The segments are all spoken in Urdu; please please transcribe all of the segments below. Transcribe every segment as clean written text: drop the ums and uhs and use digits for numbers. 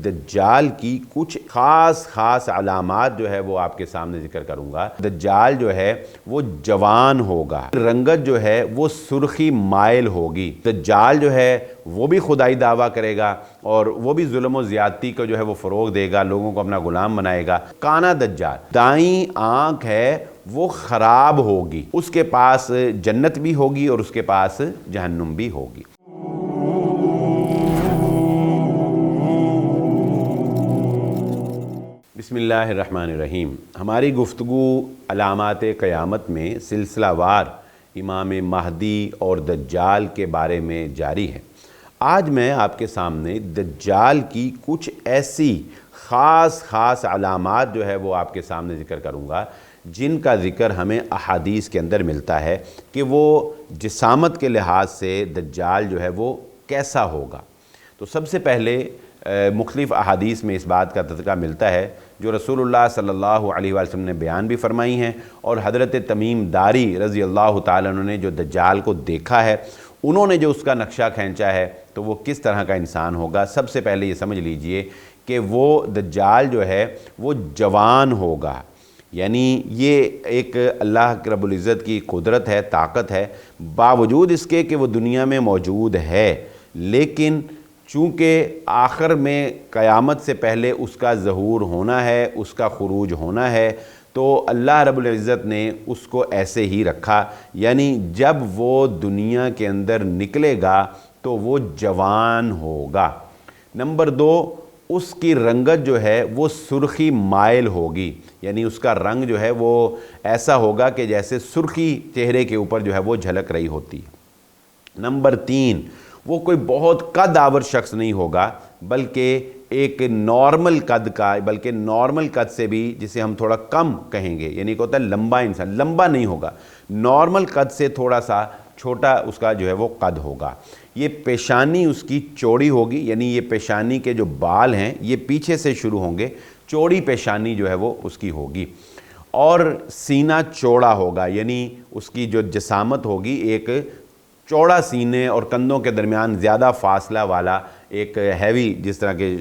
دجال کی کچھ خاص علامات جو ہے وہ آپ کے سامنے ذکر کروں گا۔ دجال جو ہے وہ جوان ہوگا، رنگت جو ہے وہ سرخی مائل ہوگی۔ دجال جو ہے وہ بھی خدائی دعویٰ کرے گا اور وہ بھی ظلم و زیادتی کو جو ہے وہ فروغ دے گا، لوگوں کو اپنا غلام بنائے گا۔ کانا دجال، دائیں آنکھ ہے وہ خراب ہوگی، اس کے پاس جنت بھی ہوگی اور اس کے پاس جہنم بھی ہوگی۔ بسم اللہ الرحمن الرحیم۔ ہماری گفتگو علامات قیامت میں سلسلہ وار امام مہدی اور دجال کے بارے میں جاری ہے۔ آج میں آپ کے سامنے دجال کی کچھ ایسی خاص علامات جو ہے وہ آپ کے سامنے ذکر کروں گا جن کا ذکر ہمیں احادیث کے اندر ملتا ہے کہ وہ جسامت کے لحاظ سے دجال جو ہے وہ کیسا ہوگا۔ تو سب سے پہلے مختلف احادیث میں اس بات کا تذکرہ ملتا ہے جو رسول اللہ صلی اللہ علیہ وسلم نے بیان بھی فرمائی ہیں، اور حضرت تمیم داری رضی اللہ تعالیٰ عنہ نے جو دجال کو دیکھا ہے، انہوں نے جو اس کا نقشہ کھینچا ہے تو وہ کس طرح کا انسان ہوگا۔ سب سے پہلے یہ سمجھ لیجئے کہ وہ دجال جو ہے وہ جوان ہوگا، یعنی یہ ایک اللہ رب العزت کی قدرت ہے، طاقت ہے، باوجود اس کے کہ وہ دنیا میں موجود ہے، لیکن چونکہ آخر میں قیامت سے پہلے اس کا ظہور ہونا ہے، اس کا خروج ہونا ہے، تو اللہ رب العزت نے اس کو ایسے ہی رکھا، یعنی جب وہ دنیا کے اندر نکلے گا تو وہ جوان ہوگا۔ نمبر دو، اس کی رنگت جو ہے وہ سرخی مائل ہوگی، یعنی اس کا رنگ جو ہے وہ ایسا ہوگا کہ جیسے سرخی چہرے کے اوپر جو ہے وہ جھلک رہی ہوتی۔ نمبر تین، وہ کوئی بہت قد آور شخص نہیں ہوگا، بلکہ ایک نارمل قد کا، بلکہ نارمل قد سے بھی جسے ہم تھوڑا کم کہیں گے، یعنی کہ ہوتا ہے لمبا انسان، لمبا نہیں ہوگا، نارمل قد سے تھوڑا سا چھوٹا اس کا جو ہے وہ قد ہوگا۔ یہ پیشانی اس کی چوڑی ہوگی، یعنی یہ پیشانی کے جو بال ہیں یہ پیچھے سے شروع ہوں گے، چوڑی پیشانی جو ہے وہ اس کی ہوگی، اور سینہ چوڑا ہوگا، یعنی اس کی جو جسامت ہوگی ایک چوڑا سینے اور کندھوں کے درمیان زیادہ فاصلہ والا ایک ہیوی، جس طرح کے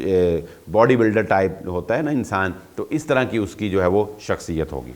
باڈی بلڈر ٹائپ ہوتا ہے نا انسان، تو اس طرح کی اس کی جو ہے وہ شخصیت ہوگی۔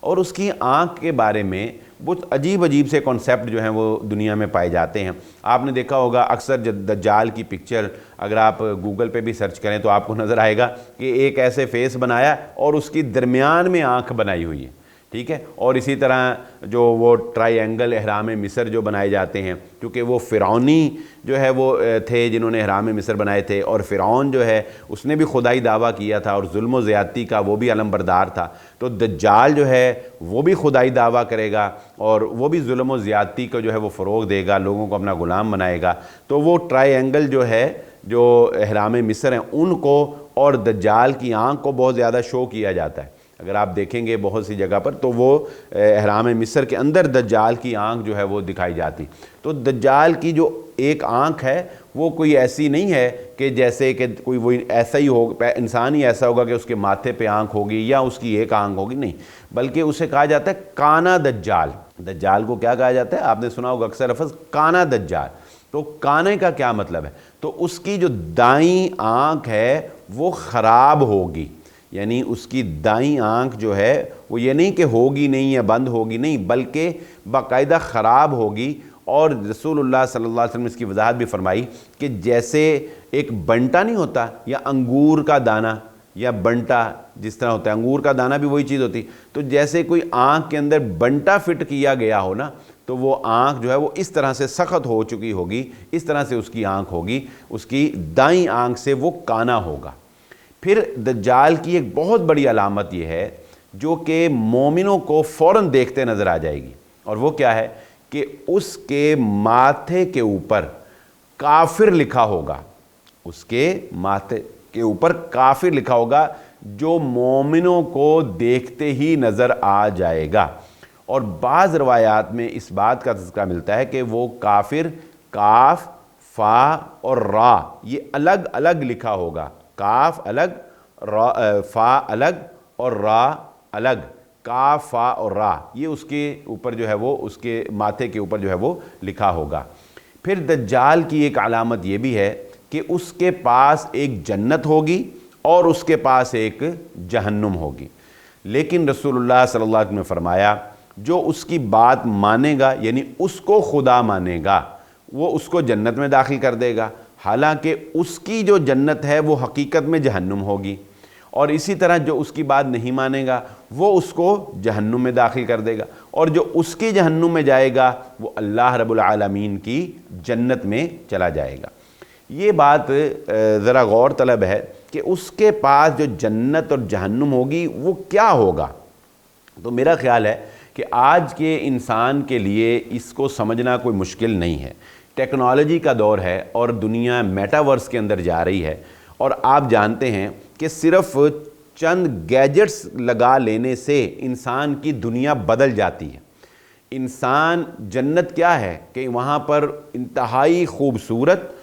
اور اس کی آنکھ کے بارے میں بہت عجیب سے کانسیپٹ جو ہیں وہ دنیا میں پائے جاتے ہیں۔ آپ نے دیکھا ہوگا اکثر دجال کی پکچر اگر آپ گوگل پہ بھی سرچ کریں تو آپ کو نظر آئے گا کہ ایک ایسے فیس بنایا اور اس کی درمیان میں آنکھ بنائی ہوئی ہے، ٹھیک ہے۔ اور اسی طرح جو وہ ٹرائی اینگل احرام مصر جو بنائے جاتے ہیں، کیونکہ وہ فرعونی جو ہے وہ تھے جنہوں نے احرام مصر بنائے تھے، اور فرعون جو ہے اس نے بھی خدائی دعویٰ کیا تھا اور ظلم و زیادتی کا وہ بھی علم بردار تھا، تو دجال جو ہے وہ بھی خدائی دعویٰ کرے گا اور وہ بھی ظلم و زیادتی کو جو ہے وہ فروغ دے گا، لوگوں کو اپنا غلام بنائے گا۔ تو وہ ٹرائی اینگل جو ہے جو احرام مصر ہیں ان کو اور دجال کی آنکھ کو بہت زیادہ شو کیا جاتا ہے۔ اگر آپ دیکھیں گے بہت سی جگہ پر تو وہ احرام مصر کے اندر دجال کی آنکھ جو ہے وہ دکھائی جاتی۔ تو دجال کی جو ایک آنکھ ہے وہ کوئی ایسی نہیں ہے کہ جیسے کہ کوئی وہ ایسا ہی ہوگا، انسان ہی ایسا ہوگا کہ اس کے ماتھے پہ آنکھ ہوگی یا اس کی ایک آنکھ ہوگی، نہیں، بلکہ اسے کہا جاتا ہے کانا دجال۔ دجال کو کیا کہا جاتا ہے؟ آپ نے سنا ہوگا اکثر لفظ کانا دجال۔ تو کانے کا کیا مطلب ہے؟ تو اس کی جو دائیں آنکھ ہے وہ خراب ہوگی، یعنی اس کی دائیں آنکھ جو ہے وہ یہ نہیں کہ ہوگی نہیں یا بند ہوگی، نہیں، بلکہ باقاعدہ خراب ہوگی۔ اور رسول اللہ صلی اللہ علیہ وسلم نے اس کی وضاحت بھی فرمائی کہ جیسے ایک بنٹا نہیں ہوتا یا انگور کا دانہ یا بنٹا جس طرح ہوتا ہے، انگور کا دانہ بھی وہی چیز ہوتی، تو جیسے کوئی آنکھ کے اندر بنٹا فٹ کیا گیا ہو نا، تو وہ آنکھ جو ہے وہ اس طرح سے سخت ہو چکی ہوگی، اس طرح سے اس کی آنکھ ہوگی، اس کی دائیں آنکھ سے وہ کانا ہوگا۔ پھر دجال کی ایک بہت بڑی علامت یہ ہے جو کہ مومنوں کو فوراً دیکھتے نظر آ جائے گی، اور وہ کیا ہے کہ اس کے ماتھے کے اوپر کافر لکھا ہوگا، اس کے ماتھے کے اوپر کافر لکھا ہوگا جو مومنوں کو دیکھتے ہی نظر آ جائے گا۔ اور بعض روایات میں اس بات کا تذکرہ ملتا ہے کہ وہ کافر کاف، فا اور را یہ الگ الگ لکھا ہوگا، کاف الگ، فا الگ اور را الگ، کاف، فا اور را یہ اس کے اوپر جو ہے وہ اس کے ماتھے کے اوپر جو ہے وہ لکھا ہوگا۔ پھر دجال کی ایک علامت یہ بھی ہے کہ اس کے پاس ایک جنت ہوگی اور اس کے پاس ایک جہنم ہوگی، لیکن رسول اللہ صلی اللہ علیہ وسلم نے فرمایا جو اس کی بات مانے گا، یعنی اس کو خدا مانے گا، وہ اس کو جنت میں داخل کر دے گا، حالانکہ اس کی جو جنت ہے وہ حقیقت میں جہنم ہوگی، اور اسی طرح جو اس کی بات نہیں مانے گا وہ اس کو جہنم میں داخل کر دے گا، اور جو اس کی جہنم میں جائے گا وہ اللہ رب العالمین کی جنت میں چلا جائے گا۔ یہ بات ذرا غور طلب ہے کہ اس کے پاس جو جنت اور جہنم ہوگی وہ کیا ہوگا۔ تو میرا خیال ہے کہ آج کے انسان کے لیے اس کو سمجھنا کوئی مشکل نہیں ہے۔ ٹیکنالوجی کا دور ہے اور دنیا میٹاورس کے اندر جا رہی ہے، اور آپ جانتے ہیں کہ صرف چند گیجٹس لگا لینے سے انسان کی دنیا بدل جاتی ہے۔ انسان جنت کیا ہے کہ وہاں پر انتہائی خوبصورت،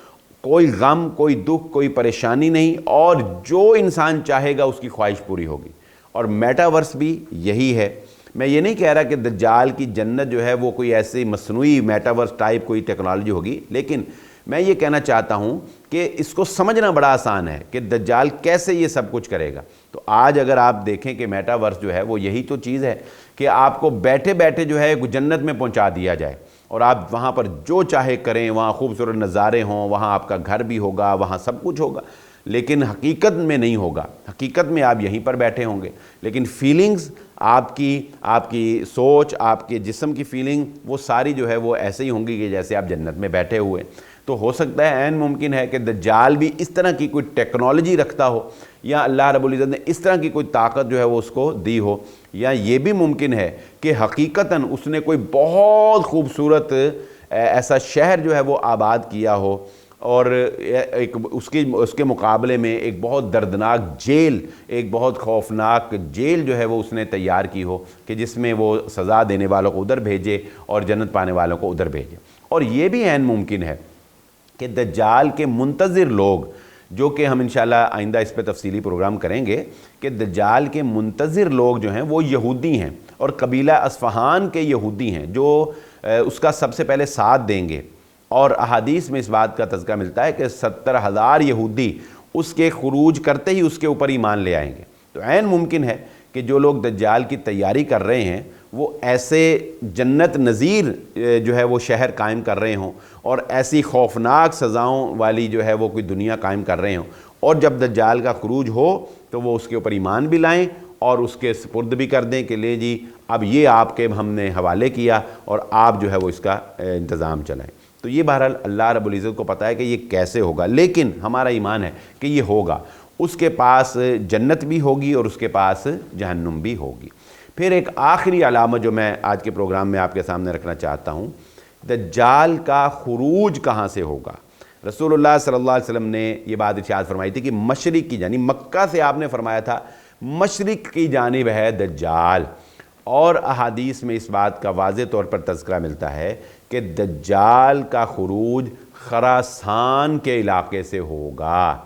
کوئی غم، کوئی دکھ، کوئی پریشانی نہیں، اور جو انسان چاہے گا اس کی خواہش پوری ہوگی، اور میٹاورس بھی یہی ہے۔ میں یہ نہیں کہہ رہا کہ دجال کی جنت جو ہے وہ کوئی ایسی مصنوعی میٹاورس ٹائپ کوئی ٹیکنالوجی ہوگی، لیکن میں یہ کہنا چاہتا ہوں کہ اس کو سمجھنا بڑا آسان ہے کہ دجال کیسے یہ سب کچھ کرے گا۔ تو آج اگر آپ دیکھیں کہ میٹاورس جو ہے وہ یہی تو چیز ہے کہ آپ کو بیٹھے بیٹھے جو ہے جنت میں پہنچا دیا جائے، اور آپ وہاں پر جو چاہے کریں، وہاں خوبصورت نظارے ہوں، وہاں آپ کا گھر بھی ہوگا، وہاں سب کچھ ہوگا، لیکن حقیقت میں نہیں ہوگا۔ حقیقت میں آپ یہیں پر بیٹھے ہوں گے، لیکن فیلنگز آپ کی سوچ، آپ کے جسم کی فیلنگ وہ ساری جو ہے وہ ایسے ہی ہوں گی کہ جیسے آپ جنت میں بیٹھے ہوئے۔ تو ہو سکتا ہے، عین ممکن ہے کہ دجال بھی اس طرح کی کوئی ٹیکنالوجی رکھتا ہو، یا اللہ رب العزت نے اس طرح کی کوئی طاقت جو ہے وہ اس کو دی ہو، یا یہ بھی ممکن ہے کہ حقیقتاً اس نے کوئی بہت خوبصورت ایسا شہر جو ہے وہ آباد کیا ہو، اور اس کے مقابلے میں ایک بہت دردناک جیل، ایک بہت خوفناک جیل جو ہے وہ اس نے تیار کی ہو کہ جس میں وہ سزا دینے والوں کو ادھر بھیجے اور جنت پانے والوں کو ادھر بھیجے۔ اور یہ بھی عین ممکن ہے کہ دجال کے منتظر لوگ، جو کہ ہم انشاءاللہ آئندہ اس پہ تفصیلی پروگرام کریں گے، کہ دجال کے منتظر لوگ جو ہیں وہ یہودی ہیں، اور قبیلہ اصفہان کے یہودی ہیں جو اس کا سب سے پہلے ساتھ دیں گے، اور احادیث میں اس بات کا تذکرہ ملتا ہے کہ 70,000 یہودی اس کے خروج کرتے ہی اس کے اوپر ایمان لے آئیں گے۔ تو عین ممکن ہے کہ جو لوگ دجال کی تیاری کر رہے ہیں وہ ایسے جنت نظیر جو ہے وہ شہر قائم کر رہے ہوں، اور ایسی خوفناک سزاؤں والی جو ہے وہ کوئی دنیا قائم کر رہے ہوں، اور جب دجال کا خروج ہو تو وہ اس کے اوپر ایمان بھی لائیں اور اس کے سپرد بھی کر دیں کہ لے جی اب یہ آپ کے ہم نے حوالے کیا اور آپ جو ہے وہ اس کا انتظام چلائیں۔ تو یہ بہرحال اللہ رب العزت کو پتہ ہے کہ یہ کیسے ہوگا، لیکن ہمارا ایمان ہے کہ یہ ہوگا۔ اس کے پاس جنت بھی ہوگی اور اس کے پاس جہنم بھی ہوگی۔ پھر ایک آخری علامت جو میں آج کے پروگرام میں آپ کے سامنے رکھنا چاہتا ہوں، دجال کا خروج کہاں سے ہوگا۔ رسول اللہ صلی اللہ علیہ وسلم نے یہ بات ارشاد فرمائی تھی کہ مشرق کی، یعنی مکہ سے آپ نے فرمایا تھا مشرق کی جانب ہے دجال، اور احادیث میں اس بات کا واضح طور پر تذکرہ ملتا ہے کہ دجال کا خروج خراسان کے علاقے سے ہوگا۔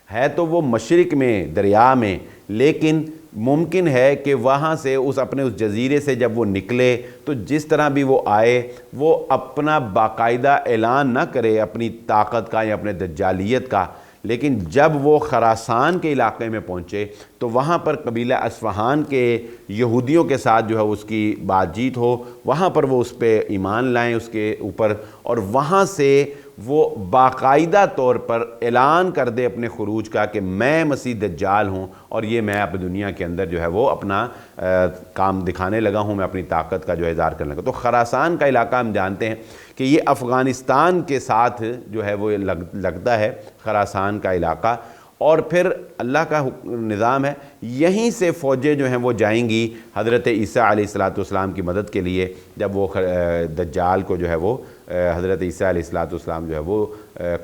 ہے تو وہ مشرق میں دریا میں، لیکن ممکن ہے کہ وہاں سے اپنے اس جزیرے سے جب وہ نکلے تو جس طرح بھی وہ آئے وہ اپنا باقاعدہ اعلان نہ کرے اپنی طاقت کا یا اپنے دجالیت کا، لیکن جب وہ خراسان کے علاقے میں پہنچے تو وہاں پر قبیلہ اصفہان کے یہودیوں کے ساتھ جو ہے اس کی بات چیت ہو، وہاں پر وہ اس پہ ایمان لائیں اس کے اوپر، اور وہاں سے وہ باقاعدہ طور پر اعلان کر دے اپنے خروج کا کہ میں مسیح دجال ہوں، اور یہ میں اب دنیا کے اندر جو ہے وہ اپنا کام دکھانے لگا ہوں، میں اپنی طاقت کا جو ہے اظہار کرنے لگا۔ تو خراسان کا علاقہ ہم جانتے ہیں کہ یہ افغانستان کے ساتھ جو ہے وہ لگتا ہے، خراسان کا علاقہ، اور پھر اللہ کا نظام ہے یہیں سے فوجیں جو ہیں وہ جائیں گی حضرت عیسیٰ علیہ السلام کی مدد کے لیے، جب وہ دجال کو جو ہے وہ حضرت عیسیٰ علیہ السلام جو ہے وہ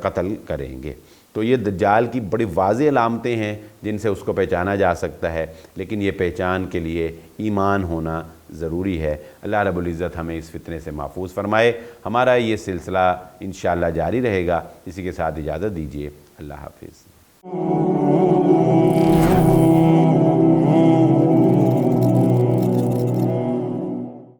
قتل کریں گے۔ تو یہ دجال کی بڑی واضح علامتیں ہیں جن سے اس کو پہچانا جا سکتا ہے، لیکن یہ پہچان کے لیے ایمان ہونا ضروری ہے۔ اللہ رب العزت ہمیں اس فتنے سے محفوظ فرمائے۔ ہمارا یہ سلسلہ انشاءاللہ جاری رہے گا۔ اسی کے ساتھ اجازت دیجیے، اللہ حافظ۔